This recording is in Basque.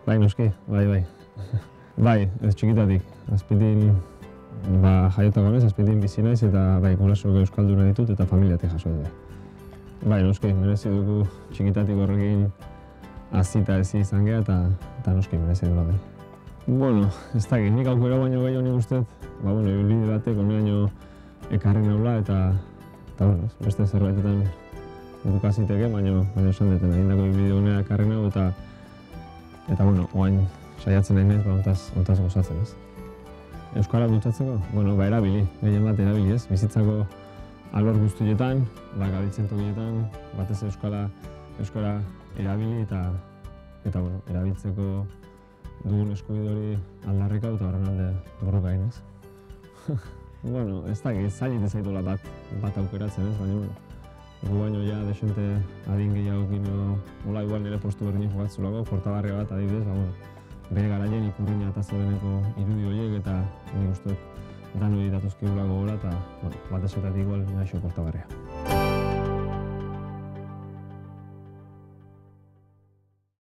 Bai, noski, bai. Bai, ez txikitatik. Azpitin jaiotako naiz, Azpitin bizi naiz eta bai, gurasoak euskalduna ditut eta familiatik jaso dut. Bai, noski, merezi dugu txikitatik horrekin hazita ezi izan gea eta noski merezi dugu bai. Bueno, ez dakit, nik aukera baino gehiago nik uste, ibilbide batek honaino ekarri naula eta beste zerbaitetan bukaziteke, baina esan deten egindako ibilbide honea ekarri nago eta oain saiatzen nahi naiz, ontaz gozatzen ez. Euskara bultzatzeko? Erabili, gehien bat erabili ez, bizitzako alor guztietan, gabiltzen tokietan, batez euskara erabili eta erabiltzeko dugun eskubide hori aldarrikatu eta horren alde borroka egin ez. Ez dakit, zailit ez aitola bat aukeratzen ez, baina gu baino ja desente adin gehiagokin hola igual nire postu berdinik jokatzulako, portabarria bat adibidez, bere garaien ikurriña eta zaudeneko irudi horiek eta nik uste danu dituzkigulako gora eta batezetatik igual naixo portabarria.